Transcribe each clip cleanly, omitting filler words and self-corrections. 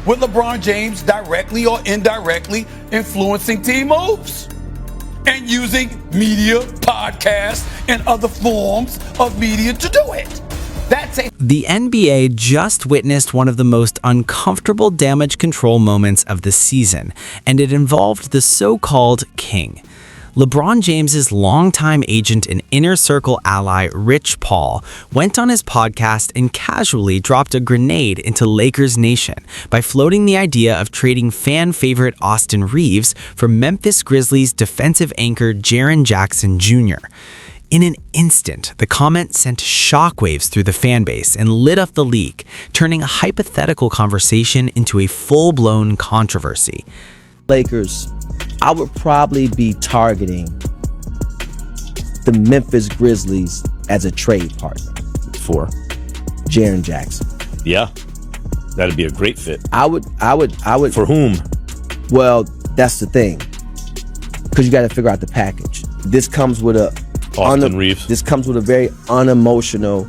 with LeBron James directly or indirectly influencing team moves and using media, podcasts, and other forms of media to do it. The NBA just witnessed one of the most uncomfortable damage control moments of the season, and it involved the so-called king. LeBron James's longtime agent and inner circle ally Rich Paul went on his podcast and casually dropped a grenade into Lakers Nation by floating the idea of trading fan favorite Austin Reeves for Memphis Grizzlies defensive anchor Jaren Jackson Jr. In an instant, the comment sent shockwaves through the fan base and lit up the league, turning a hypothetical conversation into a full-blown controversy. Lakers, I would probably be targeting the Memphis Grizzlies as a trade partner for Jaren Jackson. Yeah, that'd be a great fit. I would. For whom? Well, that's the thing, because you got to figure out the package. This comes with Austin Reeves. This comes with a very unemotional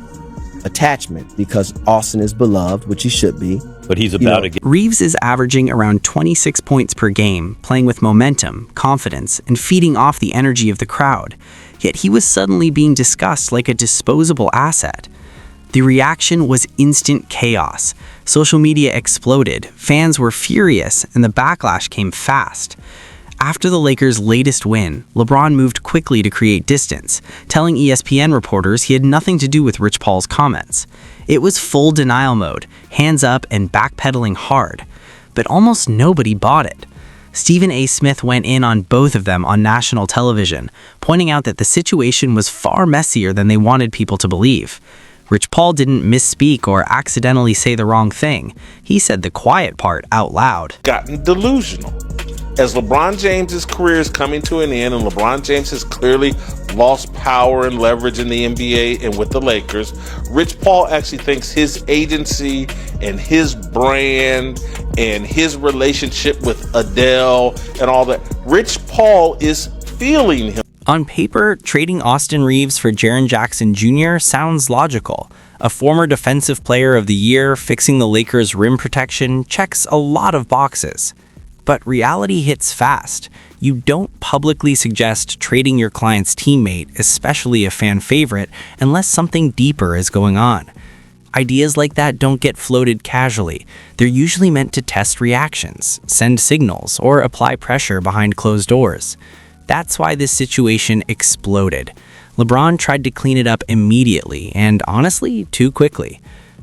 attachment because Austin is beloved, which he should be. But he's about to get... Reeves is averaging around 26 points per game, playing with momentum, confidence, and feeding off the energy of the crowd. Yet he was suddenly being discussed like a disposable asset. The reaction was instant chaos. Social media exploded, fans were furious, and the backlash came fast. After the Lakers' latest win, LeBron moved quickly to create distance, telling ESPN reporters he had nothing to do with Rich Paul's comments. It was full denial mode, hands up and backpedaling hard. But almost nobody bought it. Stephen A. Smith went in on both of them on national television, pointing out that the situation was far messier than they wanted people to believe. Rich Paul didn't misspeak or accidentally say the wrong thing. He said the quiet part out loud. Gotten delusional. As LeBron James's career is coming to an end and LeBron James has clearly lost power and leverage in the NBA and with the Lakers, Rich Paul actually thinks his agency and his brand and his relationship with Adele and all that, Rich Paul is feeling him. On paper, trading Austin Reeves for Jaren Jackson Jr. sounds logical. A former Defensive Player of the Year fixing the Lakers' rim protection checks a lot of boxes. But reality hits fast. You don't publicly suggest trading your client's teammate, especially a fan favorite, unless something deeper is going on. Ideas like that don't get floated casually. They're usually meant to test reactions, send signals, or apply pressure behind closed doors. That's why this situation exploded. LeBron tried to clean it up immediately, and honestly, too quickly.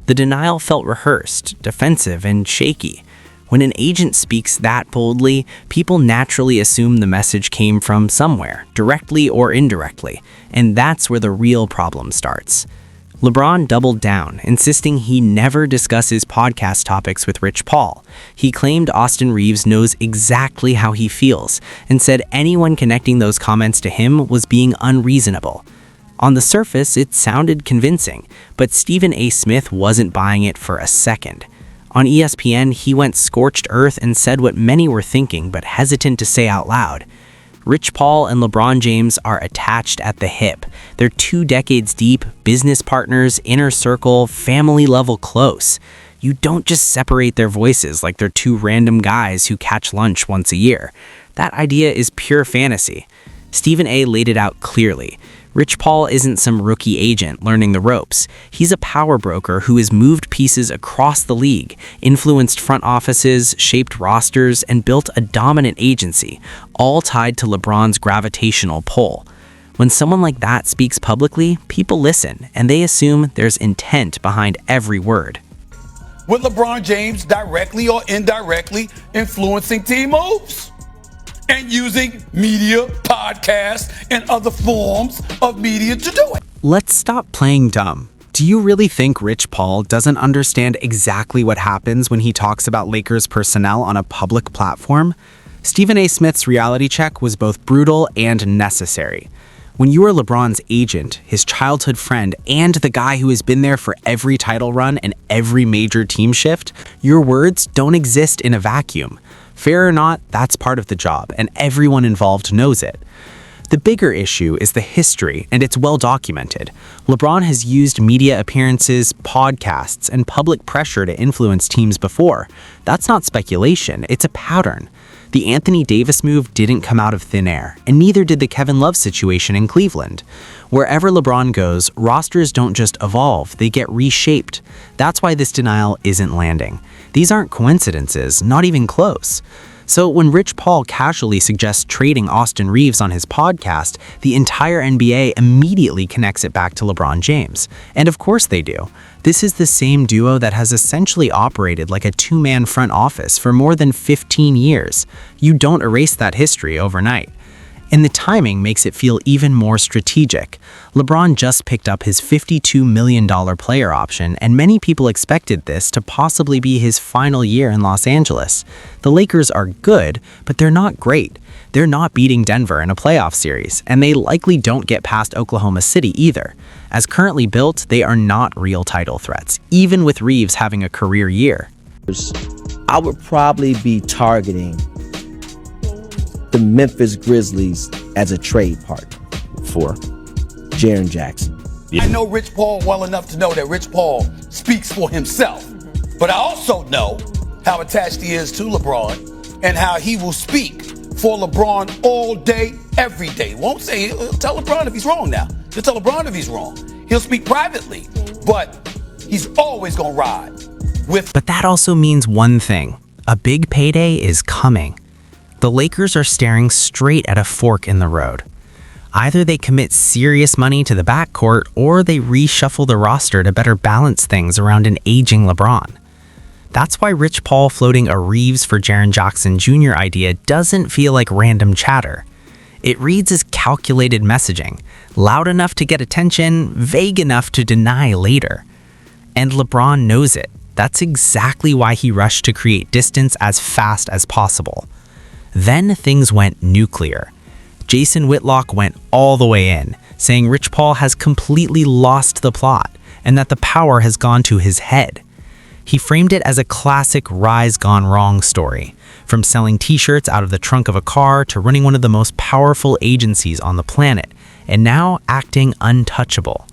The denial felt rehearsed, defensive, and shaky. When an agent speaks that boldly, people naturally assume the message came from somewhere, directly or indirectly, and that's where the real problem starts. LeBron doubled down, insisting he never discusses podcast topics with Rich Paul. He claimed Austin Reeves knows exactly how he feels, and said anyone connecting those comments to him was being unreasonable. On the surface, it sounded convincing, but Stephen A. Smith wasn't buying it for a second. On ESPN, he went scorched earth and said what many were thinking but hesitant to say out loud. Rich Paul and LeBron James are attached at the hip. They're 2 decades deep, business partners, inner circle, family level close. You don't just separate their voices like they're 2 random guys who catch lunch once a year. That idea is pure fantasy. Stephen A. laid it out clearly. Rich Paul isn't some rookie agent learning the ropes. He's a power broker who has moved pieces across the league, influenced front offices, shaped rosters, and built a dominant agency, all tied to LeBron's gravitational pull. When someone like that speaks publicly, people listen, and they assume there's intent behind every word. With LeBron James directly or indirectly influencing team moves and using media, podcasts, and other forms of media to do it. Let's stop playing dumb. Do you really think Rich Paul doesn't understand exactly what happens when he talks about Lakers personnel on a public platform? Stephen A. Smith's reality check was both brutal and necessary. When you are LeBron's agent, his childhood friend, and the guy who has been there for every title run and every major team shift, your words don't exist in a vacuum. Fair or not, that's part of the job, and everyone involved knows it. The bigger issue is the history, and it's well documented. LeBron has used media appearances, podcasts, and public pressure to influence teams before. That's not speculation, it's a pattern. The Anthony Davis move didn't come out of thin air, and neither did the Kevin Love situation in Cleveland. Wherever LeBron goes, rosters don't just evolve, they get reshaped. That's why this denial isn't landing. These aren't coincidences, not even close. So when Rich Paul casually suggests trading Austin Reeves on his podcast, the entire NBA immediately connects it back to LeBron James. And of course they do. This is the same duo that has essentially operated like a two-man front office for more than 15 years. You don't erase that history overnight. And the timing makes it feel even more strategic. LeBron just picked up his $52 million player option, and many people expected this to possibly be his final year in Los Angeles. The Lakers are good, but they're not great. They're not beating Denver in a playoff series, and they likely don't get past Oklahoma City either. As currently built, they are not real title threats, even with Reeves having a career year. I would probably be targeting the Memphis Grizzlies as a trade partner for Jaren Jackson. Yeah. I know Rich Paul well enough to know that Rich Paul speaks for himself. But I also know how attached he is to LeBron and how he will speak for LeBron all day, every day. Won't say, he'll tell LeBron if he's wrong now. He'll tell LeBron if he's wrong. He'll speak privately, but he's always going to ride with. But that also means one thing. A big payday is coming. The Lakers are staring straight at a fork in the road. Either they commit serious money to the backcourt or they reshuffle the roster to better balance things around an aging LeBron. That's why Rich Paul floating a Reeves for Jaren Jackson Jr. idea doesn't feel like random chatter. It reads as calculated messaging, loud enough to get attention, vague enough to deny later. And LeBron knows it. That's exactly why he rushed to create distance as fast as possible. Then things went nuclear. Jason Whitlock went all the way in, saying Rich Paul has completely lost the plot and that the power has gone to his head. He framed it as a classic rise gone wrong story, from selling t-shirts out of the trunk of a car to running one of the most powerful agencies on the planet, and now acting untouchable.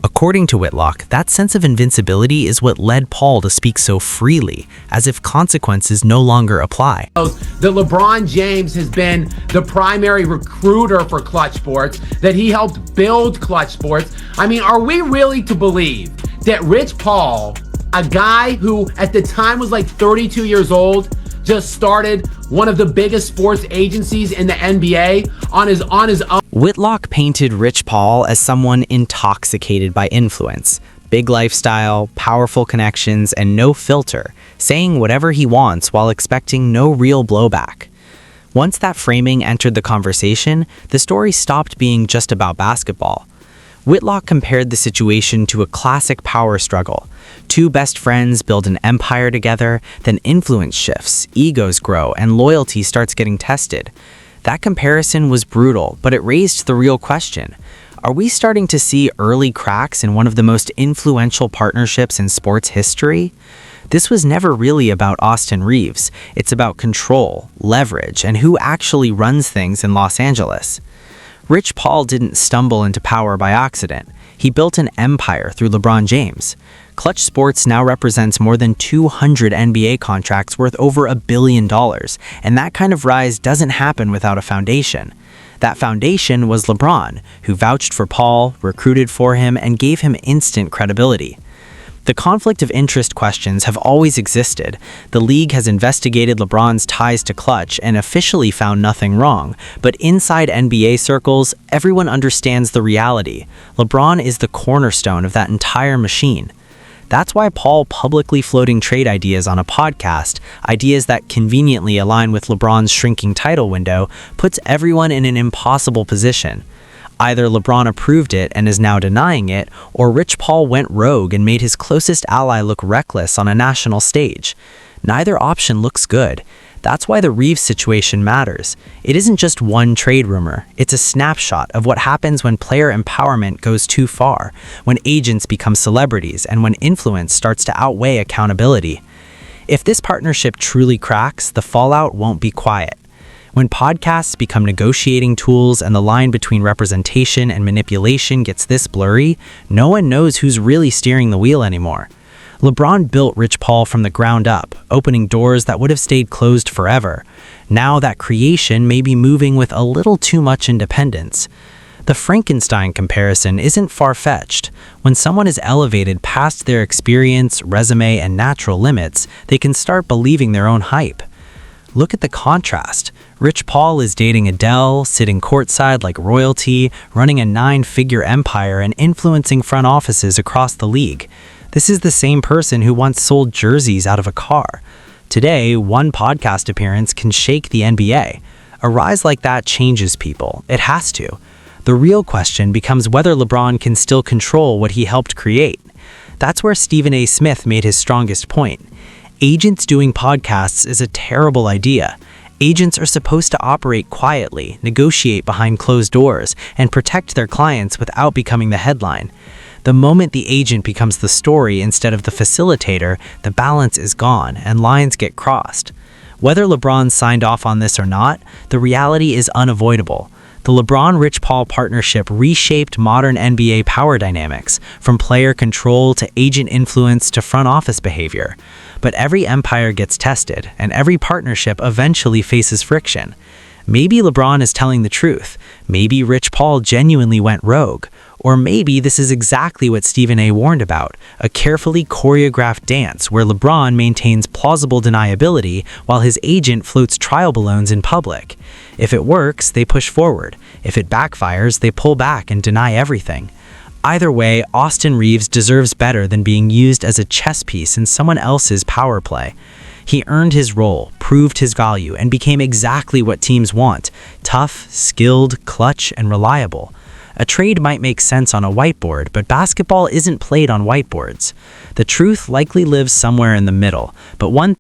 According to Whitlock, that sense of invincibility is what led Paul to speak so freely, as if consequences no longer apply. The LeBron James has been the primary recruiter for Clutch Sports, that he helped build Clutch Sports. I mean, are we really to believe that Rich Paul, a guy who at the time was like 32 years old, just started one of the biggest sports agencies in the NBA on his own? Whitlock painted Rich Paul as someone intoxicated by influence, big lifestyle, powerful connections, and no filter, saying whatever he wants while expecting no real blowback. Once that framing entered the conversation, the story stopped being just about basketball. Whitlock compared the situation to a classic power struggle. Two best friends build an empire together, then influence shifts, egos grow, and loyalty starts getting tested. That comparison was brutal, but it raised the real question. Are we starting to see early cracks in one of the most influential partnerships in sports history? This was never really about Austin Reeves. It's about control, leverage, and who actually runs things in Los Angeles. Rich Paul didn't stumble into power by accident. He built an empire through LeBron James. Clutch Sports now represents more than 200 NBA contracts worth over $1 billion, and that kind of rise doesn't happen without a foundation. That foundation was LeBron, who vouched for Paul, recruited for him, and gave him instant credibility. The conflict of interest questions have always existed. The league has investigated LeBron's ties to Clutch and officially found nothing wrong. But inside NBA circles, everyone understands the reality. LeBron is the cornerstone of that entire machine. That's why Paul publicly floating trade ideas on a podcast, ideas that conveniently align with LeBron's shrinking title window, puts everyone in an impossible position. Either LeBron approved it and is now denying it, or Rich Paul went rogue and made his closest ally look reckless on a national stage. Neither option looks good. That's why the Reeves situation matters. It isn't just one trade rumor. It's a snapshot of what happens when player empowerment goes too far, when agents become celebrities, and when influence starts to outweigh accountability. If this partnership truly cracks, the fallout won't be quiet. When podcasts become negotiating tools and the line between representation and manipulation gets this blurry, no one knows who's really steering the wheel anymore. LeBron built Rich Paul from the ground up, opening doors that would have stayed closed forever. Now that creation may be moving with a little too much independence. The Frankenstein comparison isn't far-fetched. When someone is elevated past their experience, resume, and natural limits, they can start believing their own hype. Look at the contrast. Rich Paul is dating Adele, sitting courtside like royalty, running a 9-figure empire, and influencing front offices across the league. This is the same person who once sold jerseys out of a car. Today, one podcast appearance can shake the NBA. A rise like that changes people. It has to. The real question becomes whether LeBron can still control what he helped create. That's where Stephen A. Smith made his strongest point. Agents doing podcasts is a terrible idea. Agents are supposed to operate quietly, negotiate behind closed doors, and protect their clients without becoming the headline. The moment the agent becomes the story instead of the facilitator, the balance is gone and lines get crossed. Whether LeBron signed off on this or not, the reality is unavoidable. The LeBron-Rich Paul partnership reshaped modern NBA power dynamics, from player control to agent influence to front office behavior. But every empire gets tested, and every partnership eventually faces friction. Maybe LeBron is telling the truth. Maybe Rich Paul genuinely went rogue. Or maybe this is exactly what Stephen A. warned about, a carefully choreographed dance where LeBron maintains plausible deniability while his agent floats trial balloons in public. If it works, they push forward. If it backfires, they pull back and deny everything. Either way, Austin Reeves deserves better than being used as a chess piece in someone else's power play. He earned his role, proved his value, and became exactly what teams want: tough, skilled, clutch, and reliable. A trade might make sense on a whiteboard, but basketball isn't played on whiteboards. The truth likely lives somewhere in the middle, but one